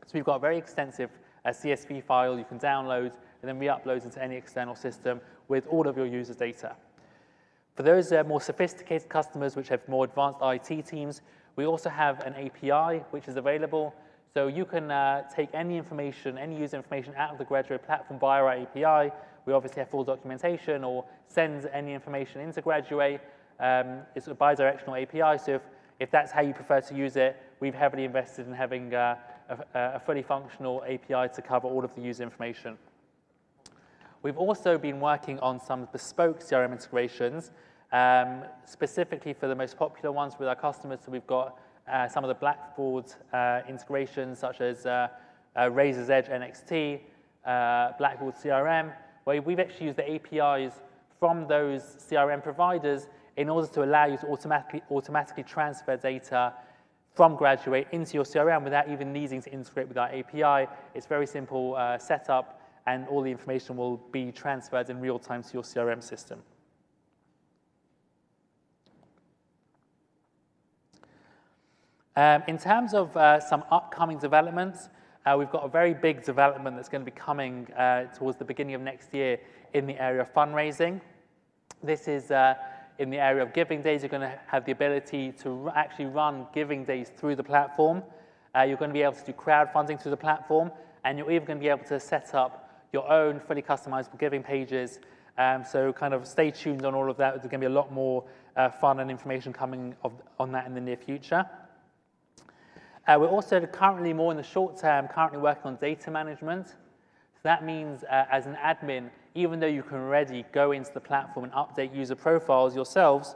So we've got a very extensive CSV file you can download and then re-upload into any external system with all of your user data. For those more sophisticated customers which have more advanced IT teams, we also have an API which is available. So you can take any information, any user information out of the Graduway platform via our API. We obviously have full documentation, or send any information into Graduway. It's a bi-directional API, so if that's how you prefer to use it, we've heavily invested in having a fully functional API to cover all of the user information. We've also been working on some bespoke CRM integrations, specifically for the most popular ones with our customers. So we've got some of the Blackboard integrations, such as Razor's Edge NXT, Blackboard CRM, where we've actually used the APIs from those CRM providers in order to allow you to automatically transfer data from Graduway into your CRM without even needing to integrate with our API. It's very simple setup, and all the information will be transferred in real time to your CRM system. In terms of some upcoming developments, we've got a very big development that's going to be coming towards the beginning of next year in the area of fundraising. This is in the area of giving days. You're going to have the ability to actually run giving days through the platform. You're going to be able to do crowdfunding through the platform, and you're even going to be able to set up your own fully customizable giving pages. So kind of stay tuned on all of that. There's going to be a lot more fun and information coming on that in the near future. We're also currently, more in the short term, currently working on data management. So that means as an admin, even though you can already go into the platform and update user profiles yourselves,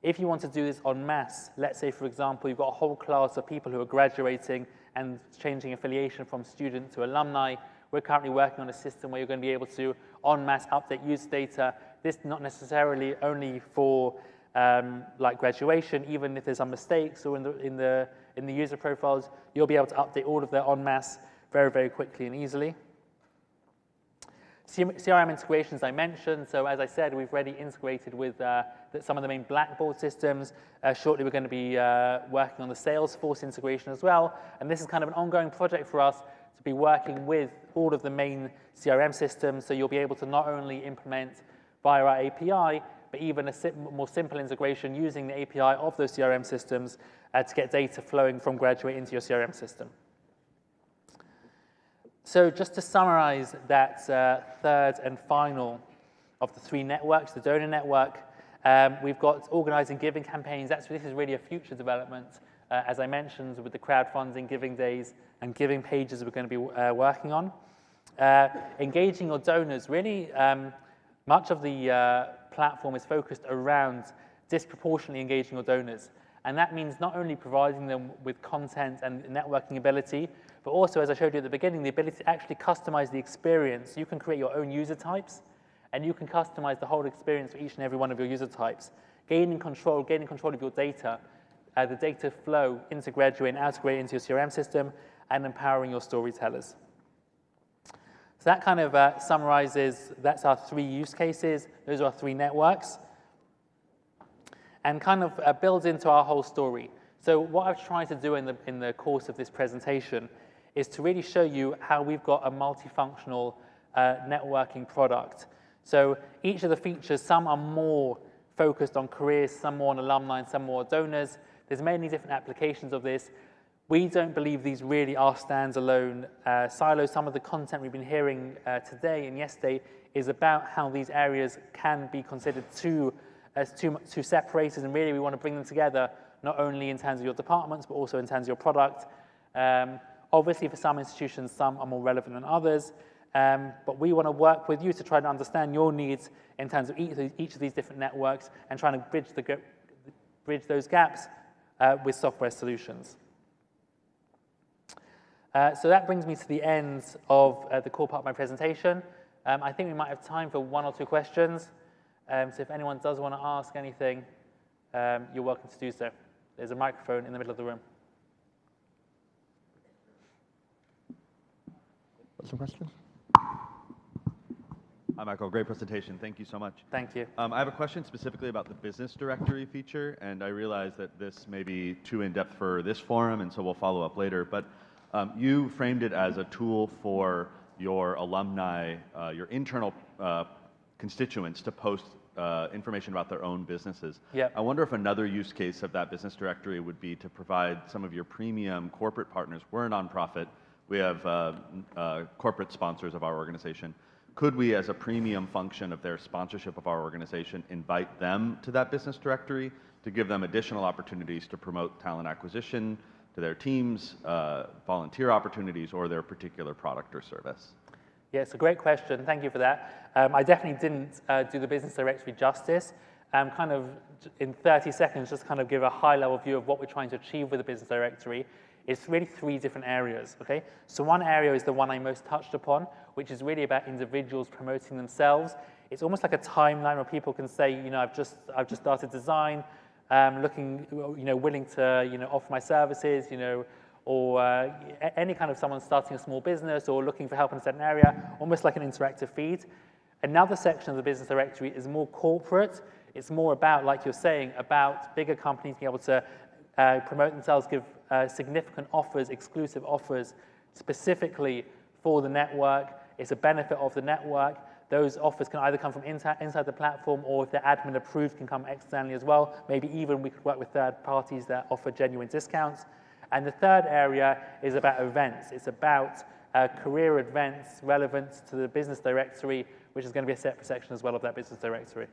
if you want to do this en masse, let's say, for example, you've got a whole class of people who are graduating and changing affiliation from student to alumni, we're currently working on a system where you're going to be able to en masse update user data. This not necessarily only for like graduation, even if there's some mistakes or in the user profiles, you'll be able to update all of that en masse very, very quickly and easily. CRM integrations I mentioned. So as I said, we've already integrated with some of the main Blackboard systems. Shortly, we're going to be working on the Salesforce integration as well. And this is kind of an ongoing project for us to be working with all of the main CRM systems. So you'll be able to not only implement via our API, but even a more simple integration using the API of those CRM systems to get data flowing from Graduway into your CRM system. So just to summarize that third and final of the three networks, the donor network, we've got organizing giving campaigns. This is really a future development, as I mentioned, with the crowdfunding, giving days, and giving pages we're going to be working on. Engaging your donors, really much of the platform is focused around disproportionately engaging your donors. And that means not only providing them with content and networking ability, but also, as I showed you at the beginning, the ability to actually customize the experience. You can create your own user types, and you can customize the whole experience for each and every one of your user types. Gaining control of your data, the data flow into Graduway and integrate into your CRM system, and empowering your storytellers. So that kind of summarizes, that's our three use cases. Those are our three networks. And kind of builds into our whole story. So what I've tried to do in the course of this presentation is to really show you how we've got a multifunctional networking product. So each of the features, some are more focused on careers, some more on alumni, and some more donors. There's many different applications of this. We don't believe these really are standalone silos. Some of the content we've been hearing today and yesterday is about how these areas can be considered two separators, and really we want to bring them together, not only in terms of your departments, but also in terms of your product. Obviously, for some institutions, some are more relevant than others, but we want to work with you to try to understand your needs in terms of each of these different networks and trying to bridge those gaps with software solutions. So that brings me to the end of the core part of my presentation. I think we might have time for one or two questions. So if anyone does want to ask anything, you're welcome to do so. There's a microphone in the middle of the room. Some questions? Hi, Michael. Great presentation. Thank you so much. Thank you. I have a question specifically about the business directory feature, and I realize that this may be too in-depth for this forum, and so we'll follow up later. But you framed it as a tool for your alumni, your internal constituents to post information about their own businesses. Yep. I wonder if another use case of that business directory would be to provide some of your premium corporate partners. We're a nonprofit. We have corporate sponsors of our organization. Could we, as a premium function of their sponsorship of our organization, invite them to that business directory to give them additional opportunities to promote talent acquisition to their teams, volunteer opportunities, or their particular product or service? Yeah, it's a great question. Thank you for that. I definitely didn't do the business directory justice. Kind of in 30 seconds, just kind of give a high-level view of what we're trying to achieve with the business directory. It's really 3 different areas, okay? So one area is the one I most touched upon, which is really about individuals promoting themselves. It's almost like a timeline where people can say, you know, I've just started design, looking, you know, willing to, you know, offer my services, you know, or any kind of someone starting a small business or looking for help in a certain area, almost like an interactive feed. Another section of the business directory is more corporate. It's more about, like you're saying, about bigger companies being able to promote themselves, give significant offers, exclusive offers, specifically for the network. It's a benefit of the network. Those offers can either come from inside the platform, or if they're admin approved, can come externally as well. Maybe even we could work with third parties that offer genuine discounts. And the third area is about events. It's about career events relevant to the business directory, which is going to be a separate section as well of that business directory.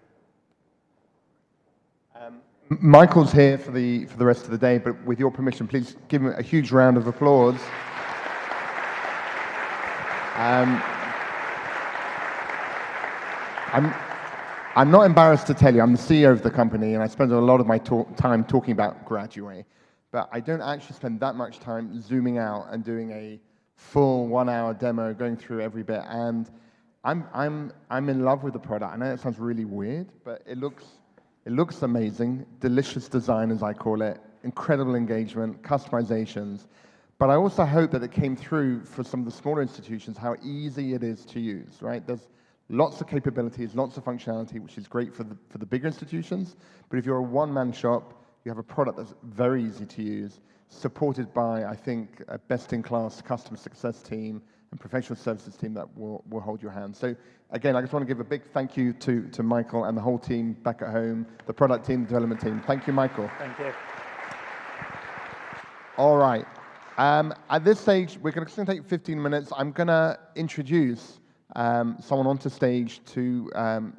Michael's here for the rest of the day, but with your permission, please give him a huge round of applause. I'm not embarrassed to tell you, I'm the CEO of the company, and I spend a lot of my time talking about Graduway. But I don't actually spend that much time zooming out and doing a full 1-hour demo, going through every bit. And I'm in love with the product. I know it sounds really weird, but it looks amazing. Delicious design, as I call it. Incredible engagement, customizations. But I also hope that it came through for some of the smaller institutions how easy it is to use. Right? There's lots of capabilities, lots of functionality, which is great for the bigger institutions. But if you're a one-man shop, you have a product that's very easy to use, supported by, I think, a best-in-class customer success team and professional services team that will hold your hand. So again, I just want to give a big thank you to Michael and the whole team back at home, the product team, the development team. Thank you, Michael. Thank you. All right. At this stage, we're going to take 15 minutes. I'm going to introduce someone onto stage to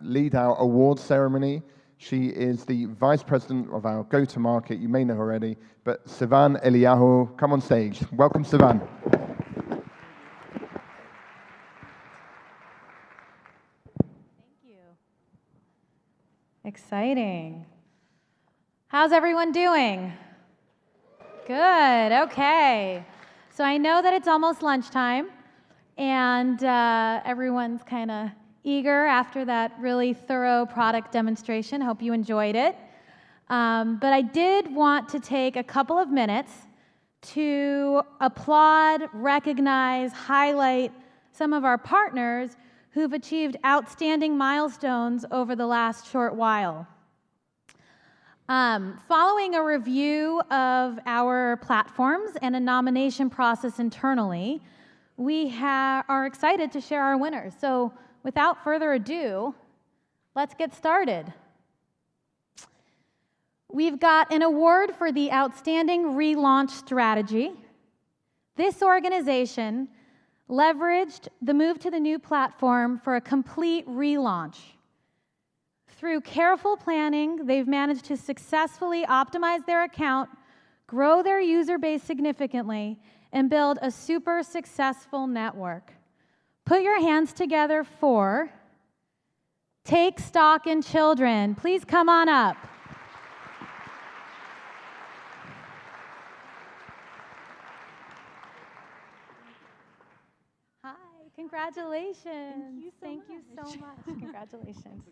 lead our awards ceremony. She is the Vice President of our go-to-market. You may know her already, but Sivan Eliyahu, come on stage. Welcome, Sivan. Thank you. Exciting. How's everyone doing? Good, okay. So I know that it's almost lunchtime, and everyone's kind of eager after that really thorough product demonstration. Hope you enjoyed it. But I did want to take a couple of minutes to applaud, recognize, highlight some of our partners who've achieved outstanding milestones over the last short while. Following a review of our platforms and a nomination process internally, we are excited to share our winners. So without further ado, let's get started. We've got an award for the Outstanding Relaunch Strategy. This organization leveraged the move to the new platform for a complete relaunch. Through careful planning, they've managed to successfully optimize their account, grow their user base significantly, and build a super successful network. Put your hands together for Take Stock in Children. Please come on up. Hi, congratulations. Thank you so much. Congratulations.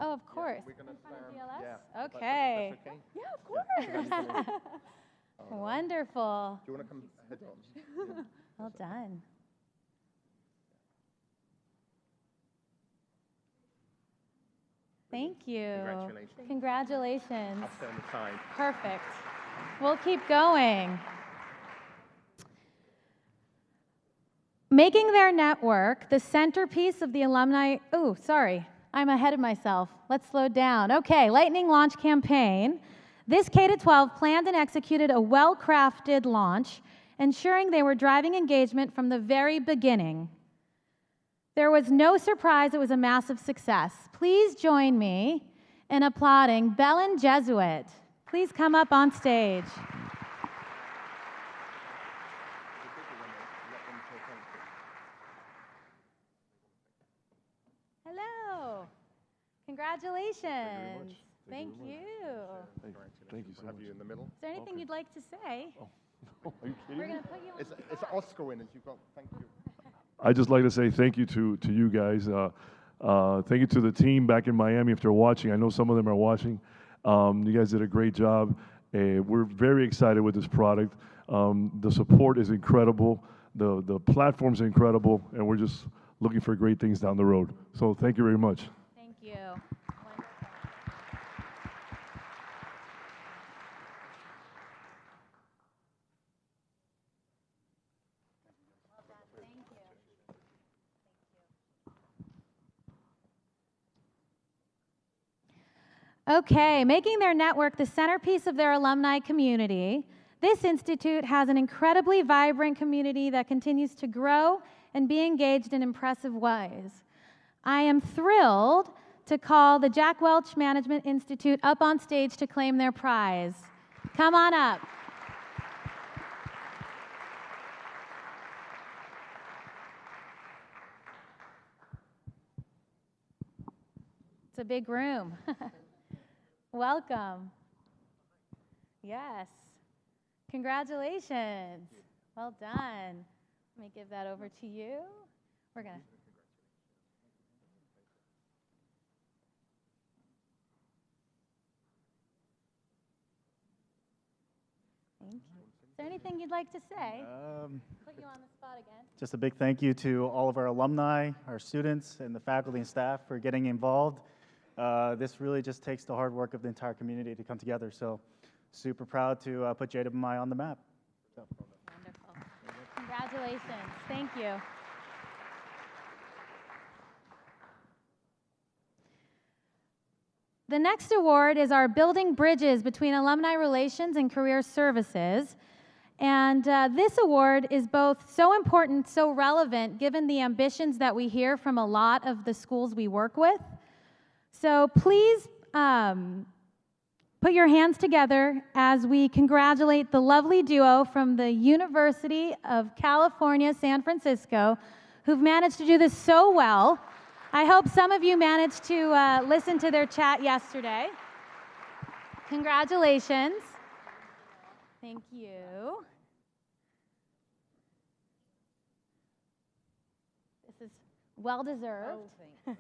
Oh, of course. We're gonna DLS? Okay. That's okay? Yeah, of course. Wonderful. Do you want to come head on? Well done. Thank you. Congratulations. Congratulations. I'll stay on the side. Perfect. We'll keep going. Making their network the centerpiece of the alumni, I'm ahead of myself. Let's slow down. Okay, lightning launch campaign. This K-12 planned and executed a well-crafted launch, ensuring they were driving engagement from the very beginning. There was no surprise it was a massive success. Please join me in applauding Belen Jesuit. Please come up on stage. Hello. Congratulations. Thank you. Thank you so much. Have you in the middle? Is there anything you'd like to say? Are you kidding We're me? going to put you on. It's Oscar winners. You've got. Thank you. I'd just like to say thank you to you guys. Thank you to the team back in Miami if they're watching. I know some of them are watching. You guys did a great job. We're very excited with this product. The support is incredible. The platform's incredible, and we're just looking for great things down the road. So thank you very much. Thank you. Wonderful. Well done. Thank you. Okay, making their network the centerpiece of their alumni community, this institute has an incredibly vibrant community that continues to grow and be engaged in impressive ways. I am thrilled to call the Jack Welch Management Institute up on stage to claim their prize. Come on up. It's a big room. Welcome. Yes. Congratulations. Well done. Let me give that over to you. We're going to. Thank you. Is there anything you'd like to say? Put you on the spot again. Just a big thank you to all of our alumni, our students, and the faculty and staff for getting involved. This really just takes the hard work of the entire community to come together. So super proud to put JWMI on the map. So. Wonderful. Congratulations. Thank you. The next award is our Building Bridges Between Alumni Relations and Career Services. And this award is both so important, so relevant, given the ambitions that we hear from a lot of the schools we work with. So please put your hands together as we congratulate the lovely duo from the University of California, San Francisco, who've managed to do this so well. I hope some of you managed to listen to their chat yesterday. Congratulations. Thank you. This is well-deserved. Oh, thanks.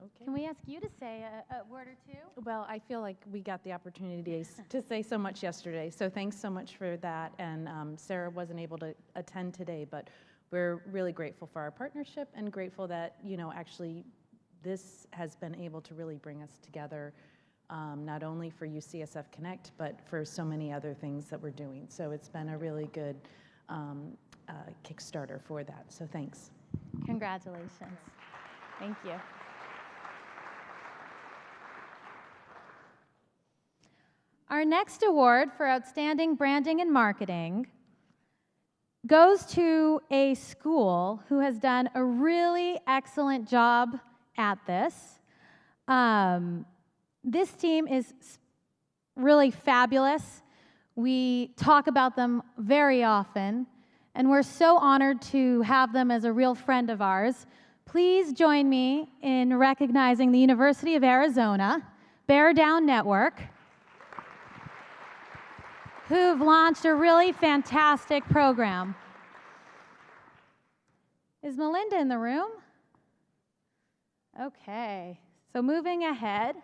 Okay. Can we ask you to say a word or two? Well, I feel like we got the opportunity to say so much yesterday, so thanks so much for that. And Sarah wasn't able to attend today, but we're really grateful for our partnership and grateful that, you know, actually this has been able to really bring us together, not only for UCSF Connect, but for so many other things that we're doing. So it's been a really good Kickstarter for that, so thanks. Congratulations. Thank you. Our next award for Outstanding Branding and Marketing goes to a school who has done a really excellent job at this. This team is really fabulous. We talk about them very often, and we're so honored to have them as a real friend of ours. Please join me in recognizing the University of Arizona, Bear Down Network, who've launched a really fantastic program. Is Melinda in the room? Okay, so moving ahead.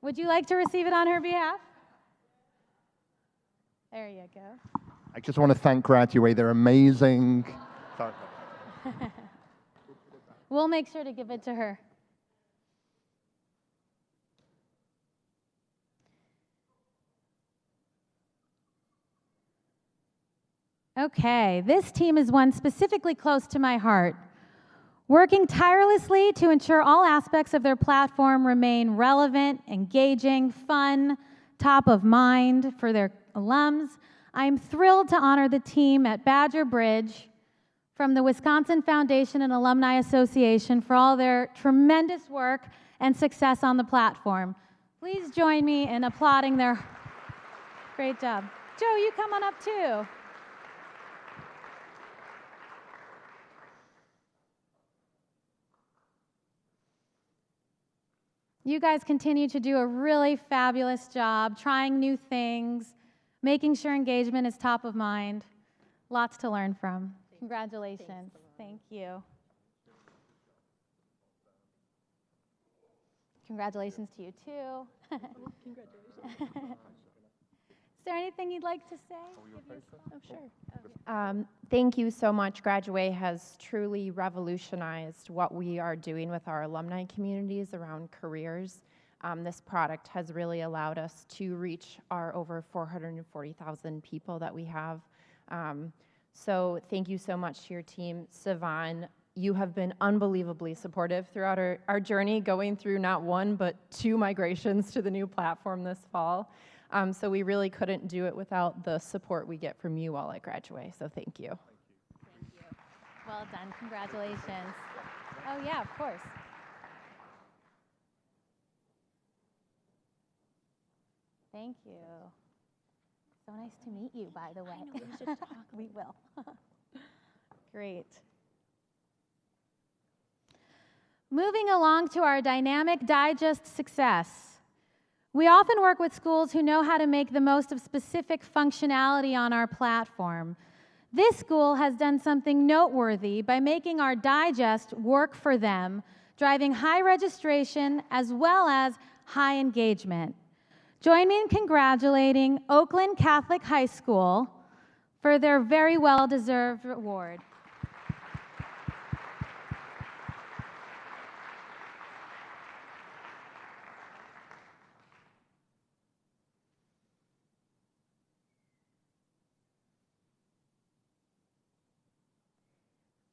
Would you like to receive it on her behalf? There you go. I just want to thank Graduway. They're amazing. Sorry. We'll make sure to give it to her. Okay, this team is one specifically close to my heart, working tirelessly to ensure all aspects of their platform remain relevant, engaging, fun, top of mind for their alums. I'm thrilled to honor the team at Badger Bridge from the Wisconsin Foundation and Alumni Association for all their tremendous work and success on the platform. Please join me in applauding their great job. Joe, you come on up too. You guys continue to do a really fabulous job, trying new things, making sure engagement is top of mind. Lots to learn from. Congratulations. Thank you. Congratulations to you too. Congratulations. Is there anything you'd like to say? Oh, sure. Thank you so much. Graduway has truly revolutionized what we are doing with our alumni communities around careers. This product has really allowed us to reach our over 440,000 people that we have. So thank you so much to your team. Sivan, you have been unbelievably supportive throughout our journey, going through not one, but 2 migrations to the new platform this fall. So we really couldn't do it without the support we get from you all at Graduway, so thank you. Thank you. Well done. Congratulations. Oh, yeah, of course. Thank you. So nice to meet you, by the way. I know, we should talk. We will. Great. Moving along to our dynamic digest success. We often work with schools who know how to make the most of specific functionality on our platform. This school has done something noteworthy by making our digest work for them, driving high registration as well as high engagement. Join me in congratulating Oakland Catholic High School for their very well-deserved award.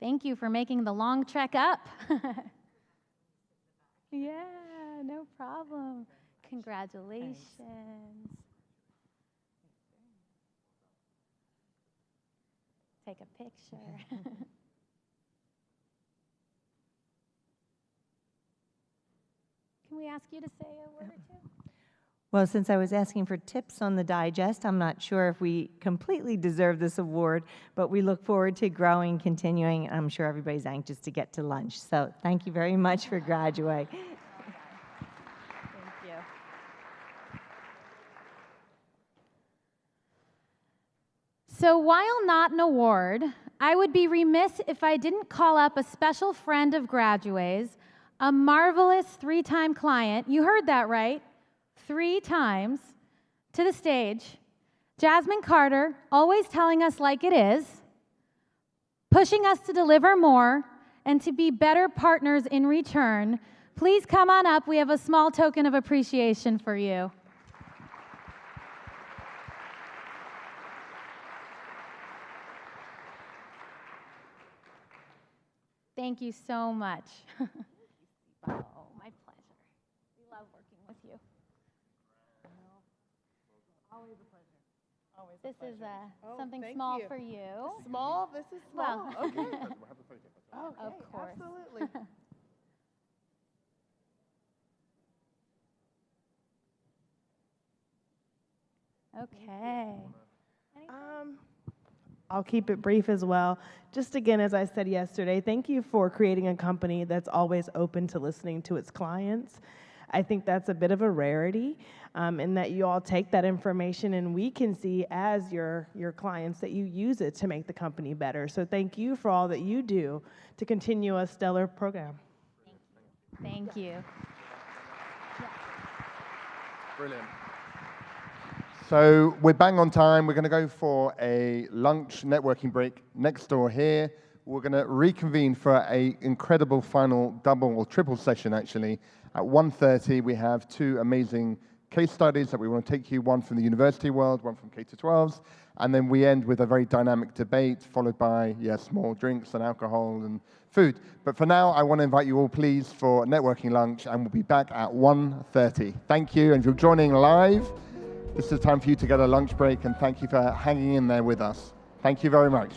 Thank you for making the long trek up. Yeah, no problem. Congratulations. Take a picture. Can we ask you to say a word or two? Well, since I was asking for tips on the digest, I'm not sure if we completely deserve this award, but we look forward to growing, continuing. I'm sure everybody's anxious to get to lunch. So thank you very much for Graduway. Thank you. So while not an award, I would be remiss if I didn't call up a special friend of Graduway's, a marvelous 3-time client. You heard that right. 3 times to the stage. Jasmine Carter, always telling us like it is, pushing us to deliver more and to be better partners in return. Please come on up. We have a small token of appreciation for you. Thank you so much. Oh, my pleasure. We love working with you. Always a pleasure. Always this a pleasure. Is something small for you. Small? This is small? Well, okay. Okay, Of course. Absolutely. Okay. I'll keep it brief as well. Just again, as I said yesterday, thank you for creating a company that's always open to listening to its clients. I think that's a bit of a rarity in that you all take that information and we can see as your clients that you use it to make the company better. So thank you for all that you do to continue a stellar program. Thank you. Brilliant. So we're bang on time. We're going to go for a lunch networking break next door here. We're going to reconvene for an incredible final double or triple session, actually. At 1:30, we have 2 amazing case studies that we want to take you, one from the university world, one from K-12s, and then we end with a very dynamic debate, followed by, yes, more drinks and alcohol and food. But for now, I want to invite you all, please, for networking lunch, and we'll be back at 1:30. Thank you, and if you're joining live, this is time for you to get a lunch break, and thank you for hanging in there with us. Thank you very much.